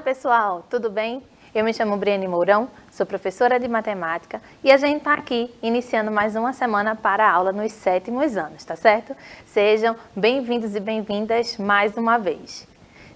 pessoal, tudo bem? Eu me chamo Briane Mourão, sou professora de matemática e a gente está aqui iniciando mais uma semana para a aula nos 7º anos, tá certo? Sejam bem-vindos e bem-vindas mais uma vez.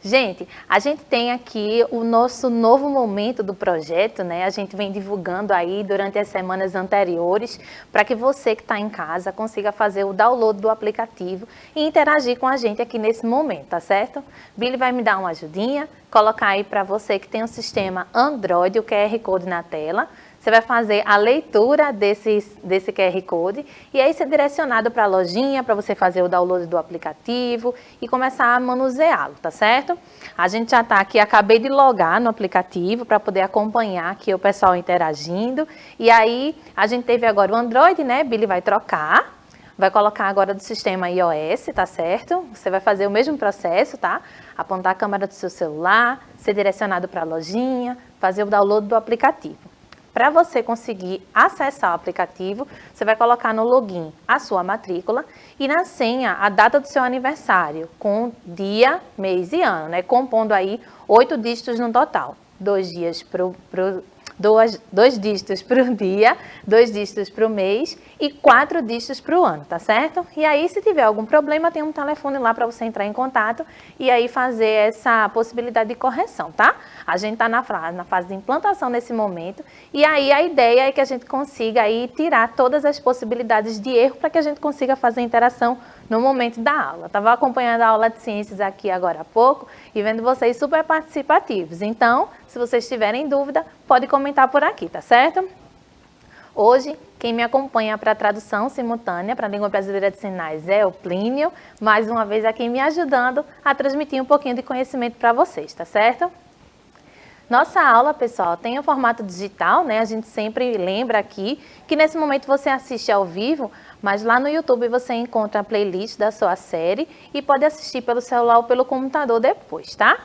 Gente, a gente tem aqui o nosso novo momento do projeto, né? A gente vem divulgando aí durante as semanas anteriores para que você que está em casa consiga fazer o download do aplicativo e interagir com a gente aqui nesse momento, tá certo? Billy vai me dar uma ajudinha, colocar aí para você que tem um sistema Android, o QR Code na tela. Você vai fazer a leitura desse QR Code e aí ser direcionado para a lojinha, para você fazer o download do aplicativo e começar a manuseá-lo, tá certo? A gente já está aqui, acabei de logar no aplicativo para poder acompanhar aqui o pessoal interagindo. E aí, a gente teve agora o Android, né? Billy vai trocar. Vai colocar agora do sistema iOS, tá certo? Você vai fazer o mesmo processo, tá? Apontar a câmera do seu celular, ser direcionado para a lojinha, fazer o download do aplicativo. Para você conseguir acessar o aplicativo, você vai colocar no login a sua matrícula e na senha a data do seu aniversário, com dia, mês e ano, né? Compondo aí 8 dígitos no total. 2 dígitos para o dia, 2 dígitos para o mês e 4 dígitos para o ano, tá certo? E aí, se tiver algum problema, tem um telefone lá para você entrar em contato e aí fazer essa possibilidade de correção, tá? A gente está na fase de implantação nesse momento e aí a ideia é que a gente consiga aí tirar todas as possibilidades de erro para que a gente consiga fazer a interação no momento da aula. Estava acompanhando a aula de ciências aqui agora há pouco e vendo vocês super participativos. Então, se vocês tiverem dúvida, pode comentar por aqui, tá certo? Hoje, quem me acompanha para a tradução simultânea para a língua brasileira de sinais é o Plínio, mais uma vez aqui me ajudando a transmitir um pouquinho de conhecimento para vocês, tá certo? Nossa aula, pessoal, tem o formato digital, né? A gente sempre lembra aqui que nesse momento você assiste ao vivo, mas lá no YouTube você encontra a playlist da sua série e pode assistir pelo celular ou pelo computador depois, tá?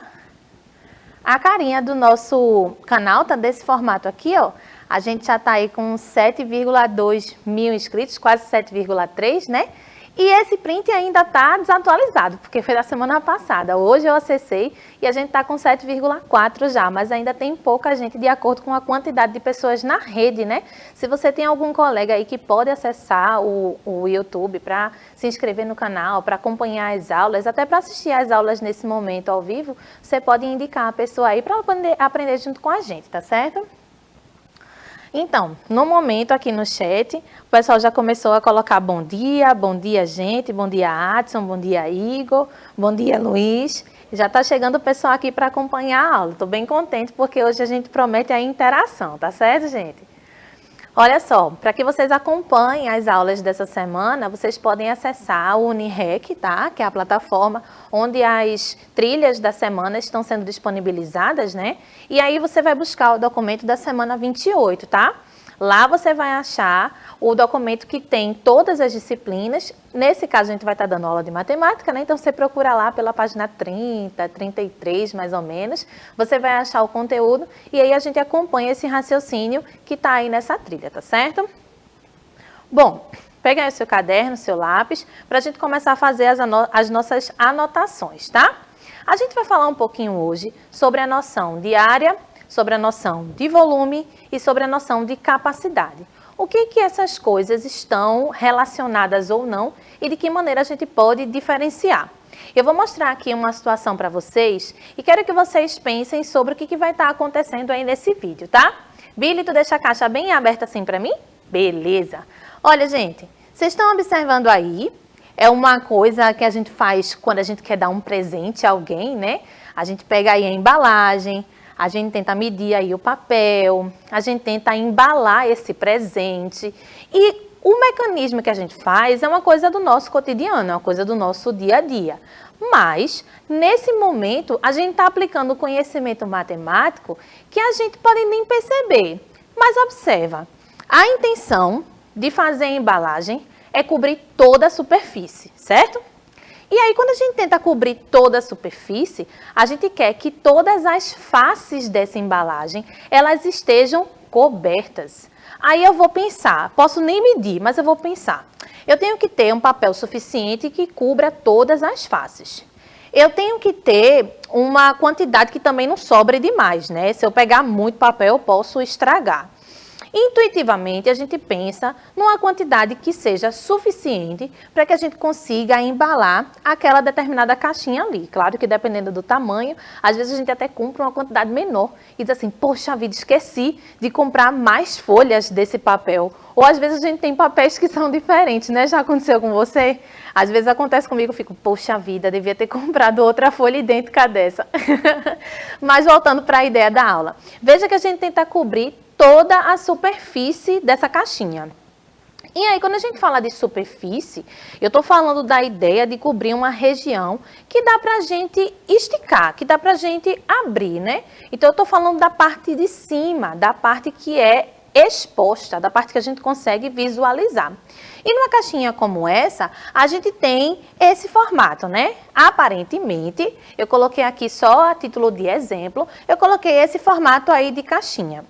A carinha do nosso canal tá desse formato aqui, ó. A gente já tá aí com 7,2 mil inscritos, quase 7,3, né? E esse print ainda tá desatualizado, porque foi da semana passada. Hoje eu acessei e a gente tá com 7,4 já, mas ainda tem pouca gente de acordo com a quantidade de pessoas na rede, né? Se você tem algum colega aí que pode acessar o YouTube para se inscrever no canal, para acompanhar as aulas, até para assistir as aulas nesse momento ao vivo, você pode indicar a pessoa aí para aprender junto com a gente, tá certo? Então, no momento aqui no chat, o pessoal já começou a colocar bom dia gente, bom dia Adson, bom dia Igor, bom dia Luiz. Já está chegando o pessoal aqui para acompanhar a aula. Estou bem contente porque hoje a gente promete a interação, tá certo, gente? Olha só, para que vocês acompanhem as aulas dessa semana, vocês podem acessar o Unirec, tá? Que é a plataforma onde as trilhas da semana estão sendo disponibilizadas, né? E aí você vai buscar o documento da semana 28, tá? Lá você vai achar o documento que tem todas as disciplinas. Nesse caso, a gente vai estar dando aula de matemática, né? Então, você procura lá pela página 30, 33, mais ou menos. Você vai achar o conteúdo e aí a gente acompanha esse raciocínio que está aí nessa trilha, tá certo? Bom, pega aí o seu caderno, seu lápis, para a gente começar a fazer as nossas anotações, tá? A gente vai falar um pouquinho hoje sobre a noção de área, sobre a noção de volume e sobre a noção de capacidade. O que essas coisas estão relacionadas ou não e de que maneira a gente pode diferenciar. Eu vou mostrar aqui uma situação para vocês e quero que vocês pensem sobre o que vai estar acontecendo aí nesse vídeo, tá? Billy, tu deixa a caixa bem aberta assim para mim? Beleza. Olha, gente, vocês estão observando aí, é uma coisa que a gente faz quando a gente quer dar um presente a alguém, né? A gente pega aí a embalagem, a gente tenta medir aí o papel, a gente tenta embalar esse presente e o mecanismo que a gente faz é uma coisa do nosso cotidiano, é uma coisa do nosso dia a dia. Mas, nesse momento, a gente está aplicando o conhecimento matemático que a gente pode nem perceber. Mas observa, a intenção de fazer a embalagem é cobrir toda a superfície, certo? E aí, quando a gente tenta cobrir toda a superfície, a gente quer que todas as faces dessa embalagem, elas estejam cobertas. Aí eu vou pensar, posso nem medir, mas eu vou pensar. Eu tenho que ter um papel suficiente que cubra todas as faces. eu tenho que ter uma quantidade que também não sobre demais, né? Se eu pegar muito papel, eu posso estragar. Intuitivamente, a gente pensa numa quantidade que seja suficiente para que a gente consiga embalar aquela determinada caixinha ali. Claro que dependendo do tamanho, às vezes a gente até compra uma quantidade menor e diz assim, poxa vida, esqueci de comprar mais folhas desse papel. Ou às vezes a gente tem papéis que são diferentes, né? Já aconteceu com você? Às vezes acontece comigo, eu fico, poxa vida, devia ter comprado outra folha idêntica dessa. Mas voltando para a ideia da aula. Veja que a gente tenta cobrir toda a superfície dessa caixinha. E aí, quando a gente fala de superfície, eu estou falando da ideia de cobrir uma região que dá para a gente esticar, que dá para a gente abrir, né? Então, eu estou falando da parte de cima, da parte que é exposta, da parte que a gente consegue visualizar. E numa caixinha como essa, a gente tem esse formato, né? Aparentemente, eu coloquei aqui só a título de exemplo, eu coloquei esse formato aí de caixinha.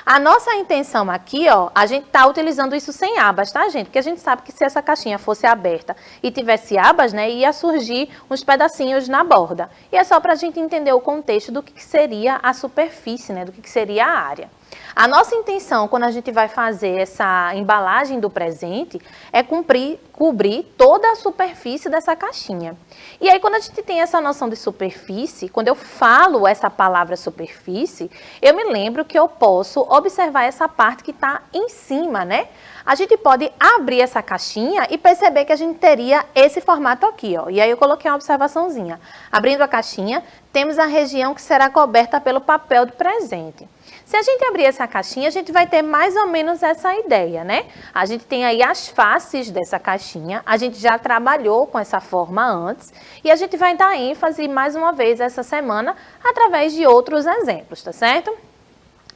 A nossa intenção aqui, ó, a gente está utilizando isso sem abas, tá, gente? Porque a gente sabe que se essa caixinha fosse aberta e tivesse abas, né, ia surgir uns pedacinhos na borda. E é só para a gente entender o contexto do que seria a superfície, né, do que seria a área. A nossa intenção, quando a gente vai fazer essa embalagem do presente, é cobrir toda a superfície dessa caixinha. E aí, quando a gente tem essa noção de superfície, quando eu falo essa palavra superfície, eu me lembro que eu posso observar essa parte que está em cima, né? A gente pode abrir essa caixinha e perceber que a gente teria esse formato aqui, ó. E aí eu coloquei uma observaçãozinha. Abrindo a caixinha, temos a região que será coberta pelo papel do presente. Se a gente abrir essa caixinha, a gente vai ter mais ou menos essa ideia, né? A gente tem aí as faces dessa caixinha, a gente já trabalhou com essa forma antes e a gente vai dar ênfase mais uma vez essa semana através de outros exemplos, tá certo?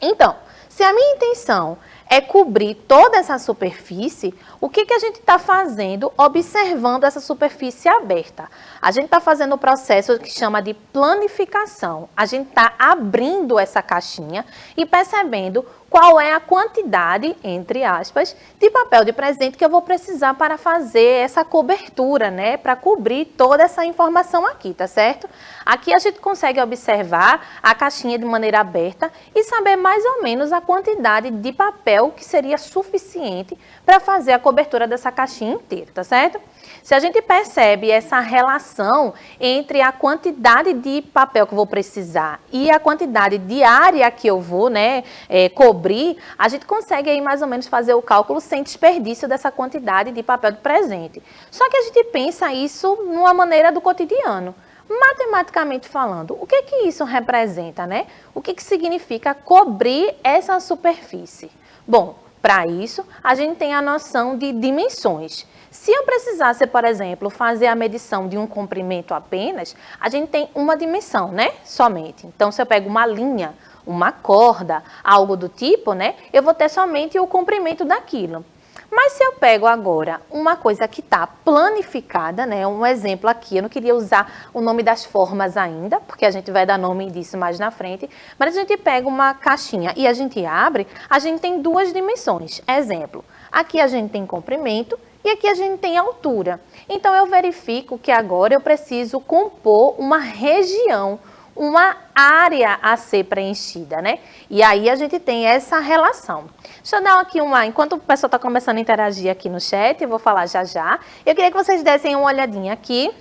Então, se a minha intenção é cobrir toda essa superfície, o que a gente está fazendo observando essa superfície aberta? A gente está fazendo o processo que chama de planificação. A gente está abrindo essa caixinha e percebendo qual é a quantidade, entre aspas, de papel de presente que eu vou precisar para fazer essa cobertura, né? Para cobrir toda essa informação aqui, tá certo? Aqui a gente consegue observar a caixinha de maneira aberta e saber mais ou menos a quantidade de papel que seria suficiente para fazer a cobertura dessa caixinha inteira, tá certo? Se a gente percebe essa relação entre a quantidade de papel que eu vou precisar e a quantidade de área que eu vou, né, cobrir, a gente consegue aí mais ou menos fazer o cálculo sem desperdício dessa quantidade de papel de presente. Só que a gente pensa isso numa maneira do cotidiano. Matematicamente falando, o que isso representa, né? O que significa cobrir essa superfície? Bom, para isso, a gente tem a noção de dimensões. Se eu precisasse, por exemplo, fazer a medição de um comprimento apenas, a gente tem uma dimensão, né? Somente. Então, se eu pego uma linha, uma corda, algo do tipo, né? Eu vou ter somente o comprimento daquilo. Mas se eu pego agora uma coisa que está planificada, né? Um exemplo aqui, eu não queria usar o nome das formas ainda, porque a gente vai dar nome disso mais na frente, mas a gente pega uma caixinha e a gente abre, a gente tem duas dimensões. Exemplo, aqui a gente tem comprimento e aqui a gente tem altura. Então eu verifico que agora eu preciso compor uma região, uma área a ser preenchida, né? E aí a gente tem essa relação. Deixa eu dar aqui enquanto o pessoal está começando a interagir aqui no chat, eu vou falar já já. Eu queria que vocês dessem uma olhadinha aqui.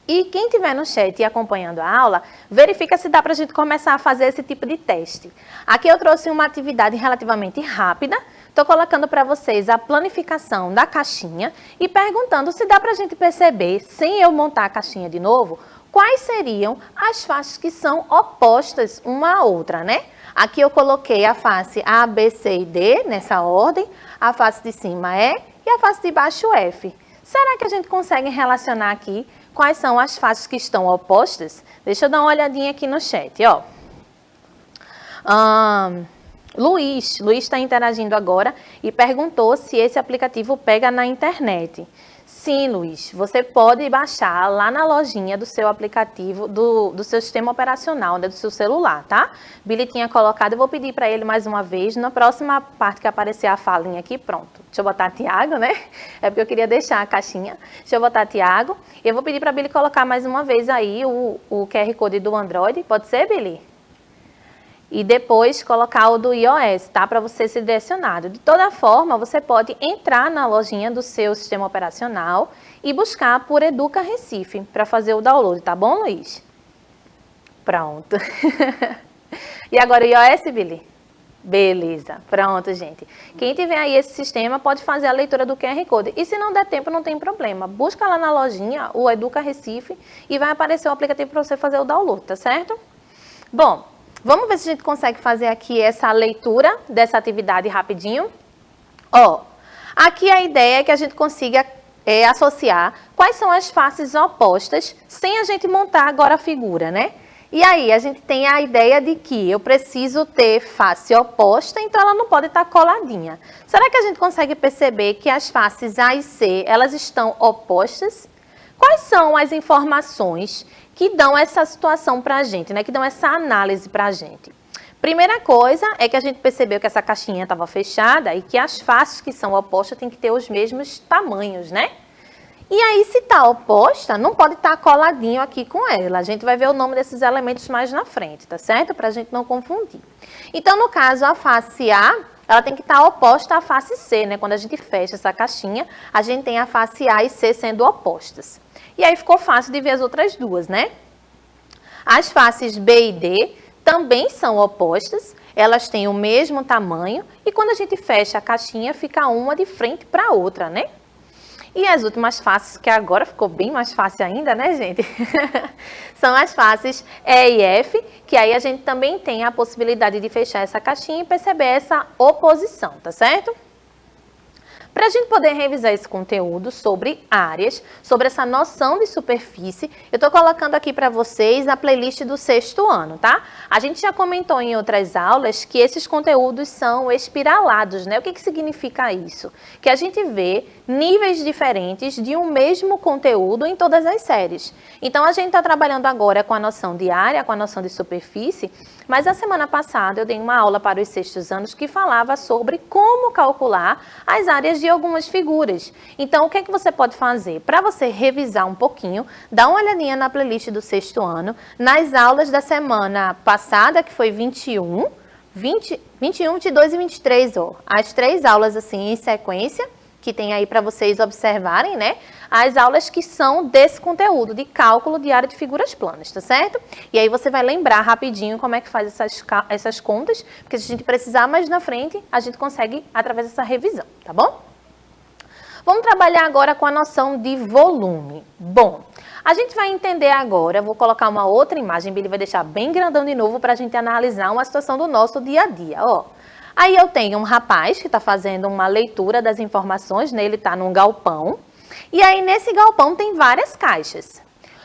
E quem estiver no chat e acompanhando a aula, verifica se dá para a gente começar a fazer esse tipo de teste. Aqui eu trouxe uma atividade relativamente rápida. Estou colocando para vocês a planificação da caixinha e perguntando se dá para a gente perceber, sem eu montar a caixinha de novo, quais seriam as faces que são opostas uma à outra, né? Aqui eu coloquei a face A, B, C e D, nessa ordem, a face de cima E e a face de baixo F. Será que a gente consegue relacionar aqui quais são as faces que estão opostas? Deixa eu dar uma olhadinha aqui no chat, ó. Luiz está interagindo agora e perguntou se esse aplicativo pega na internet. Sim, Luiz, você pode baixar lá na lojinha do seu aplicativo, do seu sistema operacional, né, do seu celular, tá? Billy tinha colocado, eu vou pedir para ele mais uma vez, na próxima parte que aparecer a falinha aqui, pronto. Deixa eu botar Tiago, né? É porque eu queria deixar a caixinha. Deixa eu botar Tiago. Eu vou pedir para Billy colocar mais uma vez aí o QR Code do Android, pode ser, Billy? E depois colocar o do iOS, tá? Para você ser direcionado. De toda forma, você pode entrar na lojinha do seu sistema operacional e buscar por Educa Recife para fazer o download, tá bom, Luiz? Pronto. E agora o iOS, Billy? Beleza, pronto, gente. Quem tiver aí esse sistema pode fazer a leitura do QR Code. E se não der tempo, não tem problema. Busca lá na lojinha o Educa Recife e vai aparecer o aplicativo para você fazer o download, tá certo? Bom, vamos ver se a gente consegue fazer aqui essa leitura dessa atividade rapidinho. Ó, aqui a ideia é que a gente consiga associar quais são as faces opostas sem a gente montar agora a figura, né? E aí a gente tem a ideia de que eu preciso ter face oposta, então ela não pode estar coladinha. Será que a gente consegue perceber que as faces A e C, elas estão opostas? Quais são as informações que dão essa situação para a gente, né? Que dão essa análise para a gente? Primeira coisa é que a gente percebeu que essa caixinha estava fechada e que as faces que são opostas têm que ter os mesmos tamanhos, né? E aí, se está oposta, não pode estar coladinho aqui com ela. A gente vai ver o nome desses elementos mais na frente, tá certo? Para a gente não confundir. Então, no caso, a face A, ela tem que estar oposta à face C, né? Quando a gente fecha essa caixinha, a gente tem a face A e C sendo opostas. E aí ficou fácil de ver as outras duas, né? As faces B e D também são opostas, elas têm o mesmo tamanho e quando a gente fecha a caixinha, fica uma de frente para a outra, né? E as últimas faces, que agora ficou bem mais fácil ainda, né, gente? São as faces E e F, que aí a gente também tem a possibilidade de fechar essa caixinha e perceber essa oposição, tá certo? Para a gente poder revisar esse conteúdo sobre áreas, sobre essa noção de superfície, eu estou colocando aqui para vocês a playlist do 6º ano, tá? A gente já comentou em outras aulas que esses conteúdos são espiralados, né? O que significa isso? Que a gente vê níveis diferentes de um mesmo conteúdo em todas as séries. Então, a gente está trabalhando agora com a noção de área, com a noção de superfície, mas a semana passada eu dei uma aula para os 6º anos que falava sobre como calcular as áreas de algumas figuras. Então, o que é que você pode fazer? Para você revisar um pouquinho, dá uma olhadinha na playlist do 6º ano, nas aulas da semana passada, que foi 21, 22 e 23, ó, as 3 aulas assim em sequência, que tem aí para vocês observarem, né? As aulas que são desse conteúdo, de cálculo de área de figuras planas, tá certo? E aí você vai lembrar rapidinho como é que faz essas contas, porque se a gente precisar mais na frente, a gente consegue através dessa revisão, tá bom? Vamos trabalhar agora com a noção de volume. Bom, a gente vai entender agora, vou colocar uma outra imagem, Billy vai deixar bem grandão de novo para a gente analisar uma situação do nosso dia a dia, ó. Aí eu tenho um rapaz que está fazendo uma leitura das informações, né? Ele está num galpão, e aí nesse galpão tem várias caixas.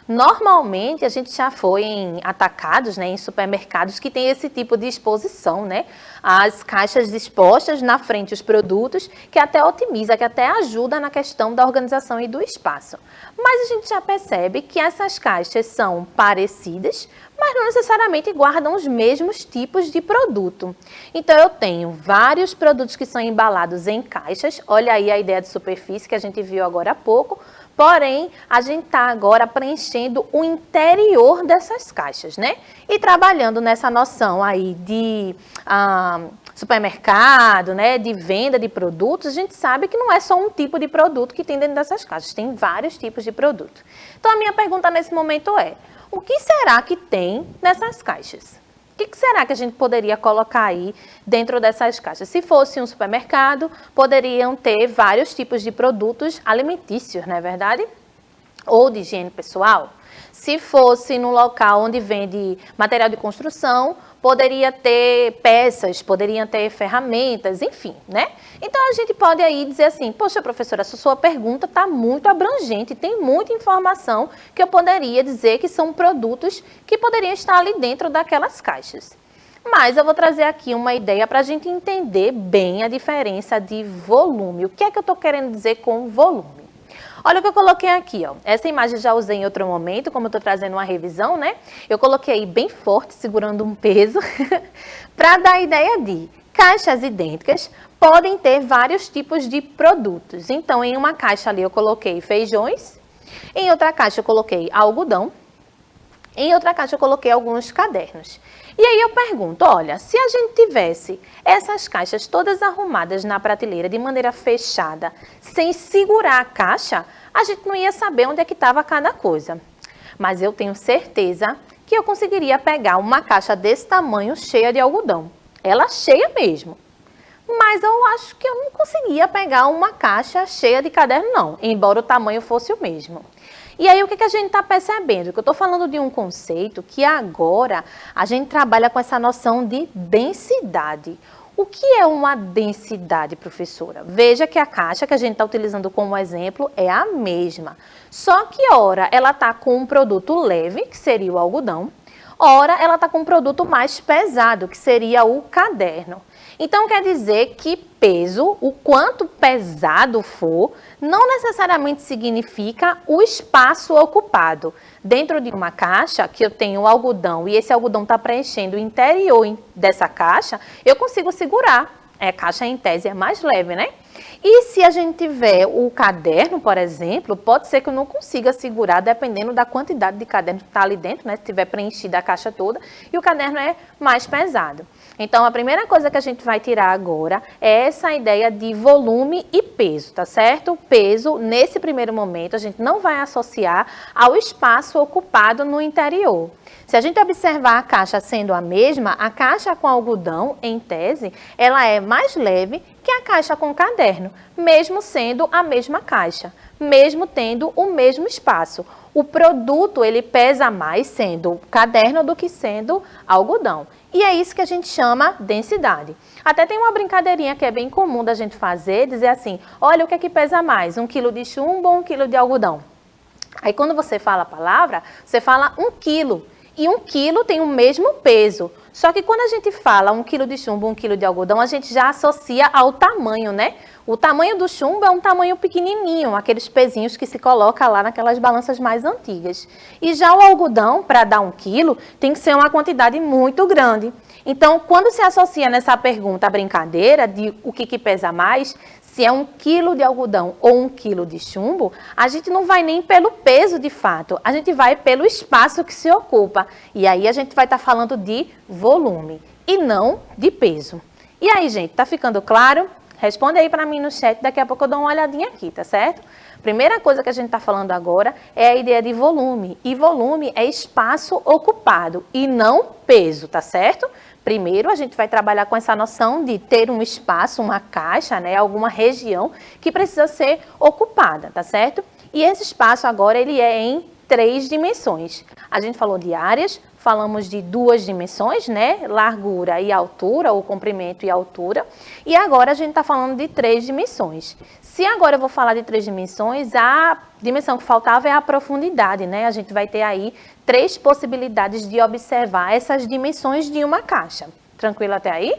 Normalmente a gente já foi em atacados, né, em supermercados que tem esse tipo de exposição, né? As caixas dispostas na frente os produtos, que até otimiza, que até ajuda na questão da organização e do espaço. Mas a gente já percebe que essas caixas são parecidas, mas não necessariamente guardam os mesmos tipos de produto. Então eu tenho vários produtos que são embalados em caixas, olha aí a ideia de superfície que a gente viu agora há pouco. Porém, a gente está agora preenchendo o interior dessas caixas, né? E trabalhando nessa noção aí de supermercado, né? De venda de produtos, a gente sabe que não é só um tipo de produto que tem dentro dessas caixas, tem vários tipos de produto. Então, a minha pergunta nesse momento é, o que será que tem nessas caixas? O que será que a gente poderia colocar aí dentro dessas caixas? Se fosse um supermercado, poderiam ter vários tipos de produtos alimentícios, não é verdade? Ou de higiene pessoal. Se fosse num local onde vende material de construção, poderia ter peças, poderiam ter ferramentas, enfim, né? Então, a gente pode aí dizer assim, poxa, professora, essa sua pergunta está muito abrangente, tem muita informação que eu poderia dizer que são produtos que poderiam estar ali dentro daquelas caixas. Mas eu vou trazer aqui uma ideia para a gente entender bem a diferença de volume. O que é que eu estou querendo dizer com volume? Olha o que eu coloquei aqui, ó. Essa imagem já usei em outro momento, como eu estou trazendo uma revisão, né? Eu coloquei bem forte, segurando um peso, para dar a ideia de caixas idênticas podem ter vários tipos de produtos. Então, em uma caixa ali eu coloquei feijões, em outra caixa eu coloquei algodão, em outra caixa eu coloquei alguns cadernos. E aí eu pergunto, olha, se a gente tivesse essas caixas todas arrumadas na prateleira de maneira fechada, sem segurar a caixa, a gente não ia saber onde é que estava cada coisa. Mas eu tenho certeza que eu conseguiria pegar uma caixa desse tamanho cheia de algodão. Ela cheia mesmo. Mas eu acho que eu não conseguia pegar uma caixa cheia de caderno, não, embora o tamanho fosse o mesmo. E aí, o que a gente está percebendo? Que eu estou falando de um conceito que agora a gente trabalha com essa noção de densidade. O que é uma densidade, professora? Veja que a caixa que a gente está utilizando como exemplo é a mesma. Só que, ora, ela está com um produto leve, que seria o algodão, ora, ela está com um produto mais pesado, que seria o caderno. Então, quer dizer que peso, o quanto pesado for, não necessariamente significa o espaço ocupado. Dentro de uma caixa, que eu tenho o algodão e esse algodão está preenchendo o interior dessa caixa, eu consigo segurar. A caixa, em tese, é mais leve, né? E se a gente tiver o caderno, por exemplo, pode ser que eu não consiga segurar, dependendo da quantidade de caderno que está ali dentro, né? Se tiver preenchida a caixa toda, e o caderno é mais pesado. Então, a primeira coisa que a gente vai tirar agora é essa ideia de volume e peso, tá certo? Peso, nesse primeiro momento, a gente não vai associar ao espaço ocupado no interior. Se a gente observar a caixa sendo a mesma, a caixa com algodão, em tese, ela é mais leve que a caixa com caderno, mesmo sendo a mesma caixa, mesmo tendo o mesmo espaço. O produto, ele pesa mais sendo caderno do que sendo algodão. E é isso que a gente chama densidade. Até tem uma brincadeirinha que é bem comum da gente fazer, dizer assim, olha o que é que pesa mais, 1 quilo de chumbo ou 1 quilo de algodão? Aí quando você fala a palavra, você fala 1 quilo. E 1 quilo tem o mesmo peso. Só que quando a gente fala 1 quilo de chumbo, 1 quilo de algodão, a gente já associa ao tamanho, né? O tamanho do chumbo é um tamanho pequenininho, aqueles pezinhos que se coloca lá naquelas balanças mais antigas. E já o algodão, para dar 1 quilo, tem que ser uma quantidade muito grande. Então, quando se associa nessa pergunta a brincadeira de o que pesa mais, se é 1 quilo de algodão ou 1 quilo de chumbo, a gente não vai nem pelo peso de fato, a gente vai pelo espaço que se ocupa. E aí a gente vai estar falando de volume e não de peso. E aí, gente, tá ficando claro? Responde aí para mim no chat, daqui a pouco eu dou uma olhadinha aqui, tá certo? Primeira coisa que a gente está falando agora é a ideia de volume. E volume é espaço ocupado e não peso, tá certo? Primeiro, a gente vai trabalhar com essa noção de ter um espaço, uma caixa, né, alguma região que precisa ser ocupada, tá certo? E esse espaço agora, ele é em 3 dimensões. A gente falou de áreas, falamos de 2 dimensões, né, largura e altura, ou comprimento e altura. E agora a gente está falando de 3 dimensões. Se agora eu vou falar de 3 dimensões, a dimensão que faltava é a profundidade, né? A gente vai ter aí 3 possibilidades de observar essas dimensões de uma caixa. Tranquilo até aí?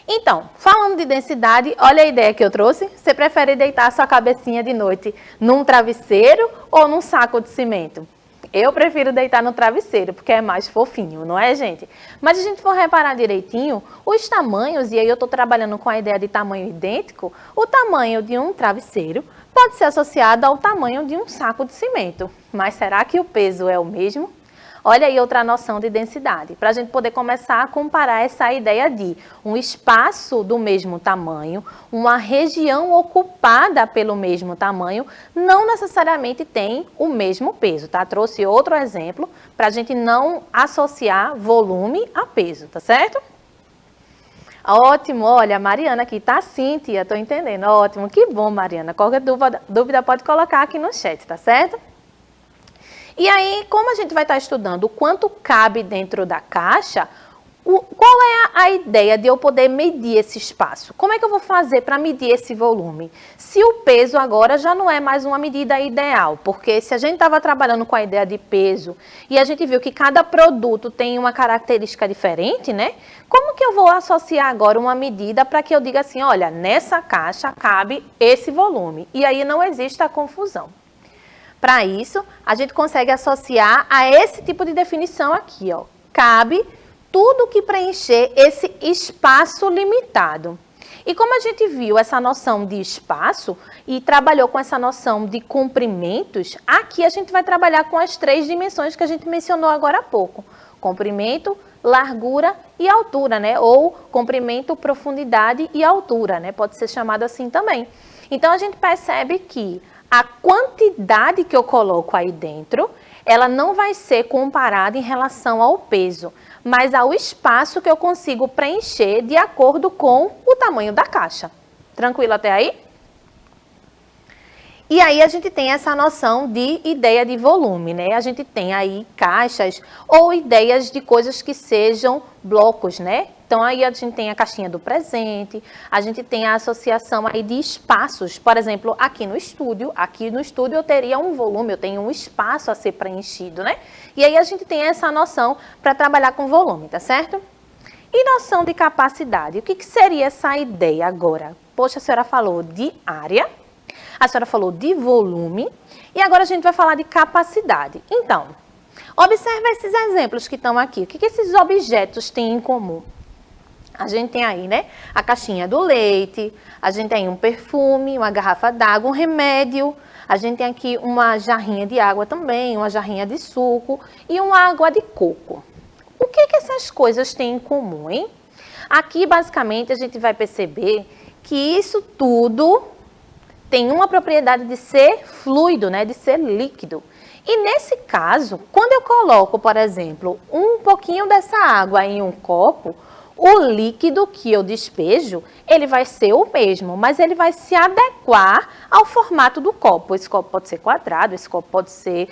Então, falando de densidade, olha a ideia que eu trouxe. Você prefere deitar sua cabecinha de noite num travesseiro ou num saco de cimento? Eu prefiro deitar no travesseiro, porque é mais fofinho, não é, gente? Mas se a gente for reparar direitinho, os tamanhos, e aí eu estou trabalhando com a ideia de tamanho idêntico, o tamanho de um travesseiro pode ser associado ao tamanho de um saco de cimento. Mas será que o peso é o mesmo? Olha aí outra noção de densidade, para a gente poder começar a comparar essa ideia de um espaço do mesmo tamanho, uma região ocupada pelo mesmo tamanho, não necessariamente tem o mesmo peso, tá? Trouxe outro exemplo para a gente não associar volume a peso, tá certo? Ótimo, olha, a Mariana aqui, tá sim, tia, tô entendendo, ótimo, que bom, Mariana. Qualquer dúvida pode colocar aqui no chat, tá certo? E aí, como a gente vai estar estudando o quanto cabe dentro da caixa, Qual é a ideia de eu poder medir esse espaço? Como é que eu vou fazer para medir esse volume? Se o peso agora já não é mais uma medida ideal, porque se a gente estava trabalhando com a ideia de peso e a gente viu que cada produto tem uma característica diferente, né? Como que eu vou associar agora uma medida para que eu diga assim, olha, nessa caixa cabe esse volume, e aí não existe a confusão. Para isso, a gente consegue associar a esse tipo de definição aqui, ó. Cabe tudo que preencher esse espaço limitado. E como a gente viu essa noção de espaço e trabalhou com essa noção de comprimentos, aqui a gente vai trabalhar com as 3 dimensões que a gente mencionou agora há pouco. Comprimento, largura e altura, né? Ou comprimento, profundidade e altura, né? Pode ser chamado assim também. Então, a gente percebe que a quantidade que eu coloco aí dentro, ela não vai ser comparada em relação ao peso, mas ao espaço que eu consigo preencher de acordo com o tamanho da caixa. Tranquilo até aí? E aí a gente tem essa noção de ideia de volume, né? A gente tem aí caixas ou ideias de coisas que sejam blocos, né? Então aí a gente tem a caixinha do presente, a gente tem a associação aí de espaços. Por exemplo, aqui no estúdio eu teria um volume, eu tenho um espaço a ser preenchido, né? E aí a gente tem essa noção para trabalhar com volume, tá certo? E noção de capacidade, o que seria essa ideia agora? Poxa, a senhora falou de área, a senhora falou de volume e agora a gente vai falar de capacidade. Então, observa esses exemplos que estão aqui. O que esses objetos têm em comum? A gente tem aí, né, a caixinha do leite, a gente tem um perfume, uma garrafa d'água, um remédio, a gente tem aqui uma jarrinha de água também, uma jarrinha de suco e uma água de coco. O que essas coisas têm em comum, hein? Aqui, basicamente, a gente vai perceber que isso tudo tem uma propriedade de ser fluido, né, de ser líquido. E nesse caso, quando eu coloco, por exemplo, um pouquinho dessa água em um copo, o líquido que eu despejo, ele vai ser o mesmo, mas ele vai se adequar ao formato do copo. Esse copo pode ser quadrado, esse copo pode ser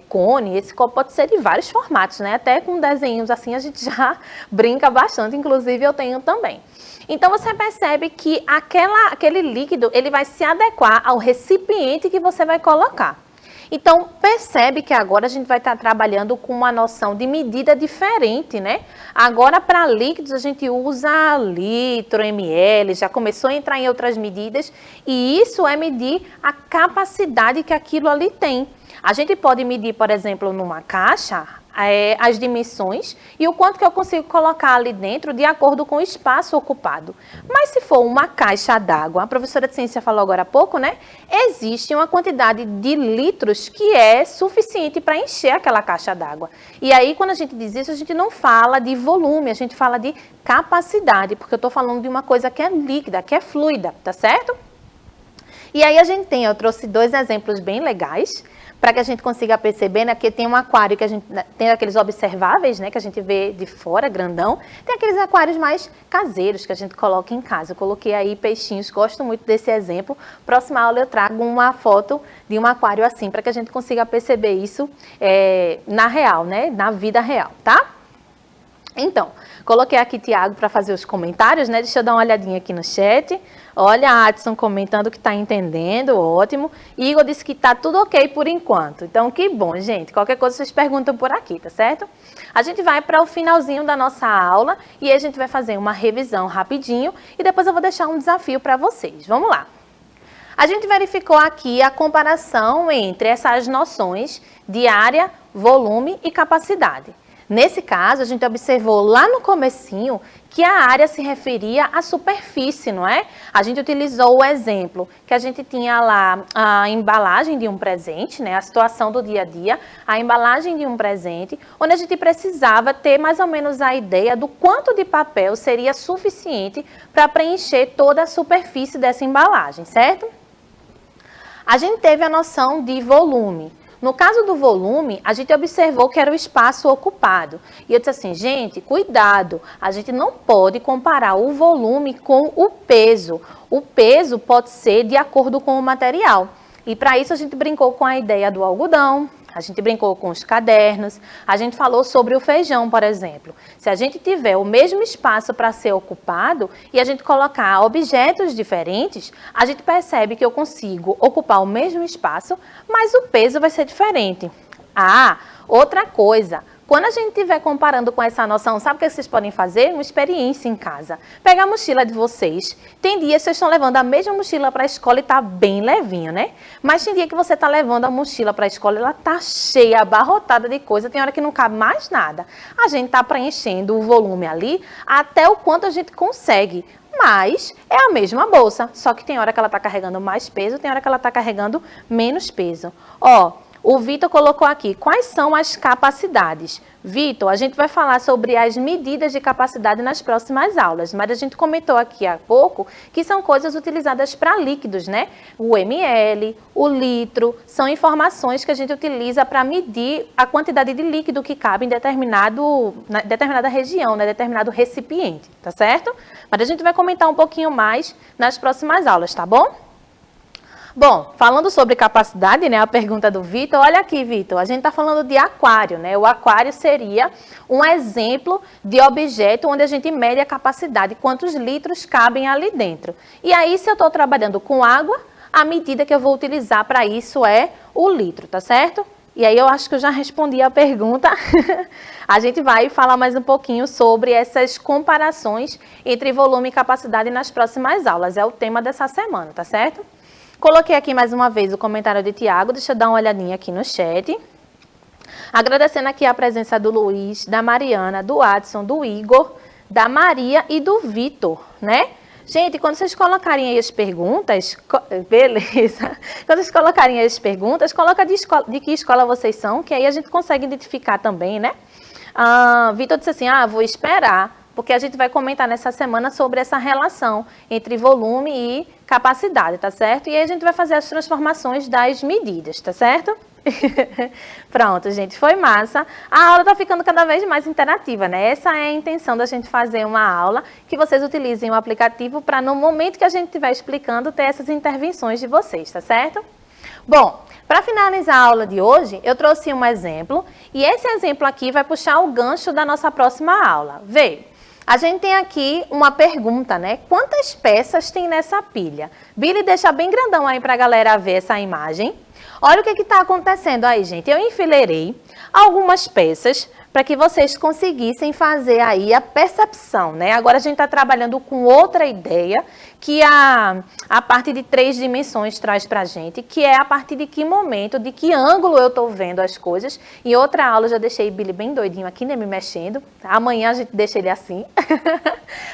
cone, esse copo pode ser de vários formatos, né? Até com desenhos assim a gente já brinca bastante, inclusive eu tenho também. Então, você percebe que aquele líquido, ele vai se adequar ao recipiente que você vai colocar. Então, percebe que agora a gente vai estar trabalhando com uma noção de medida diferente, né? Agora, para líquidos, a gente usa litro, ml, já começou a entrar em outras medidas, e isso é medir a capacidade que aquilo ali tem. A gente pode medir, por exemplo, numa caixa, as dimensões e o quanto que eu consigo colocar ali dentro de acordo com o espaço ocupado. Mas se for uma caixa d'água, a professora de ciência falou agora há pouco, né? Existe uma quantidade de litros que é suficiente para encher aquela caixa d'água. E aí, quando a gente diz isso, a gente não fala de volume, a gente fala de capacidade, porque eu estou falando de uma coisa que é líquida, que é fluida, tá certo? E aí eu trouxe 2 exemplos bem legais, para que a gente consiga perceber, né, que tem um aquário que a gente tem aqueles observáveis, né, que a gente vê de fora, grandão, tem aqueles aquários mais caseiros que a gente coloca em casa. Eu coloquei aí peixinhos, gosto muito desse exemplo. Próxima aula eu trago uma foto de um aquário assim, para que a gente consiga perceber isso na real, né, na vida real, tá? Então, coloquei aqui Tiago para fazer os comentários, né? Deixa eu dar uma olhadinha aqui no chat. Olha, a Adson comentando que está entendendo, ótimo. Igor disse que está tudo ok por enquanto. Então, que bom, gente. Qualquer coisa vocês perguntam por aqui, tá certo? A gente vai para o finalzinho da nossa aula e aí a gente vai fazer uma revisão rapidinho e depois eu vou deixar um desafio para vocês. Vamos lá. A gente verificou aqui a comparação entre essas noções de área, volume e capacidade. Nesse caso, a gente observou lá no comecinho que a área se referia à superfície, não é? A gente utilizou o exemplo que a gente tinha lá a embalagem de um presente, né? A situação do dia a dia, a embalagem de um presente, onde a gente precisava ter mais ou menos a ideia do quanto de papel seria suficiente para preencher toda a superfície dessa embalagem, certo? A gente teve a noção de volume. No caso do volume, a gente observou que era o espaço ocupado. E eu disse assim, gente, cuidado, a gente não pode comparar o volume com o peso. O peso pode ser de acordo com o material. E para isso a gente brincou com a ideia do algodão, A gente brincou com os cadernos, a gente falou sobre o feijão, por exemplo. Se a gente tiver o mesmo espaço para ser ocupado e a gente colocar objetos diferentes, a gente percebe que eu consigo ocupar o mesmo espaço, mas o peso vai ser diferente. Ah, outra coisa. Quando a gente estiver comparando com essa noção, sabe o que vocês podem fazer? Uma experiência em casa. Pega a mochila de vocês. Tem dias que vocês estão levando a mesma mochila para a escola e está bem levinho, né? Mas tem dia que você está levando a mochila para a escola e ela está cheia, abarrotada de coisa. Tem hora que não cabe mais nada. A gente está preenchendo o volume ali até o quanto a gente consegue. Mas é a mesma bolsa, só que tem hora que ela está carregando mais peso, tem hora que ela está carregando menos peso. Ó, o Vitor colocou aqui, quais são as capacidades? Vitor, a gente vai falar sobre as medidas de capacidade nas próximas aulas, mas a gente comentou aqui há pouco que são coisas utilizadas para líquidos, né? O ml, o litro, são informações que a gente utiliza para medir a quantidade de líquido que cabe em determinada região, né? Determinado recipiente, tá certo? Mas a gente vai comentar um pouquinho mais nas próximas aulas, tá bom? Bom, falando sobre capacidade, né, a pergunta do Vitor, olha aqui, Vitor, a gente está falando de aquário, né? O aquário seria um exemplo de objeto onde a gente mede a capacidade, quantos litros cabem ali dentro. E aí, se eu estou trabalhando com água, a medida que eu vou utilizar para isso é o litro, tá certo? E aí eu acho que eu já respondi a pergunta. A gente vai falar mais um pouquinho sobre essas comparações entre volume e capacidade nas próximas aulas. É o tema dessa semana, tá certo? Coloquei aqui mais uma vez o comentário de Tiago, deixa eu dar uma olhadinha aqui no chat. Agradecendo aqui a presença do Luiz, da Mariana, do Adson, do Igor, da Maria e do Vitor, né? Gente, quando vocês colocarem aí as perguntas, beleza? Quando vocês colocarem aí as perguntas, coloca de que escola vocês são, que aí a gente consegue identificar também, né? Vitor disse assim, vou esperar, porque a gente vai comentar nessa semana sobre essa relação entre volume e capacidade, tá certo? E aí a gente vai fazer as transformações das medidas, tá certo? Pronto, gente, foi massa. A aula tá ficando cada vez mais interativa, né? Essa é a intenção da gente fazer uma aula que vocês utilizem o aplicativo para no momento que a gente estiver explicando ter essas intervenções de vocês, tá certo? Bom, para finalizar a aula de hoje, eu trouxe um exemplo e esse exemplo aqui vai puxar o gancho da nossa próxima aula. Vê, a gente tem aqui uma pergunta, né? Quantas peças tem nessa pilha? Billy, deixa bem grandão aí para a galera ver essa imagem. Olha o que está acontecendo aí, gente. Eu enfileirei algumas peças para que vocês conseguissem fazer aí a percepção, né? Agora a gente está trabalhando com outra ideia que a parte de 3 dimensões traz para a gente, que é a partir de que momento, de que ângulo eu estou vendo as coisas. Em outra aula eu já deixei o Billy bem doidinho aqui, né, me mexendo. Amanhã a gente deixa ele assim.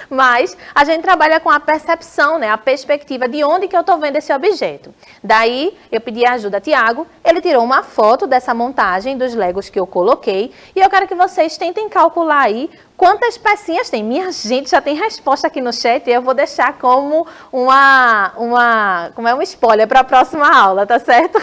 Mas a gente trabalha com a percepção, né, a perspectiva de onde que eu estou vendo esse objeto. Daí eu pedi a ajuda a Tiago, ele tirou uma foto dessa montagem dos Legos que eu coloquei e eu quero que vocês tentem calcular aí quantas pecinhas tem. Minha gente, já tem resposta aqui no chat e eu vou deixar como um spoiler para a próxima aula, tá certo?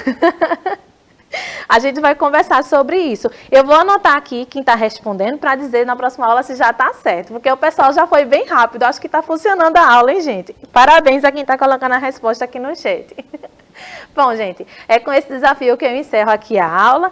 A gente vai conversar sobre isso. Eu vou anotar aqui quem está respondendo para dizer na próxima aula se já está certo, porque o pessoal já foi bem rápido. Acho que está funcionando a aula, hein, gente? Parabéns a quem está colocando a resposta aqui no chat. Bom, gente, é com esse desafio que eu encerro aqui a aula.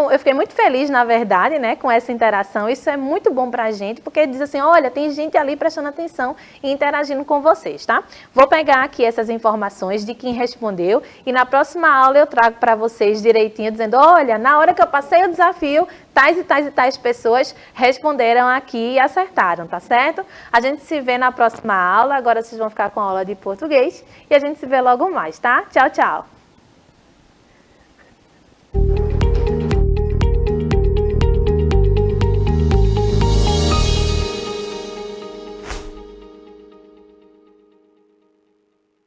Eu fiquei muito feliz, na verdade, né, com essa interação. Isso é muito bom pra gente, porque diz assim, olha, tem gente ali prestando atenção e interagindo com vocês, tá? Vou pegar aqui essas informações de quem respondeu e na próxima aula eu trago para vocês direitinho, dizendo, olha, na hora que eu passei o desafio, tais e tais e tais pessoas responderam aqui e acertaram, tá certo? A gente se vê na próxima aula, agora vocês vão ficar com a aula de português e a gente se vê logo mais, tá? Tchau, tchau!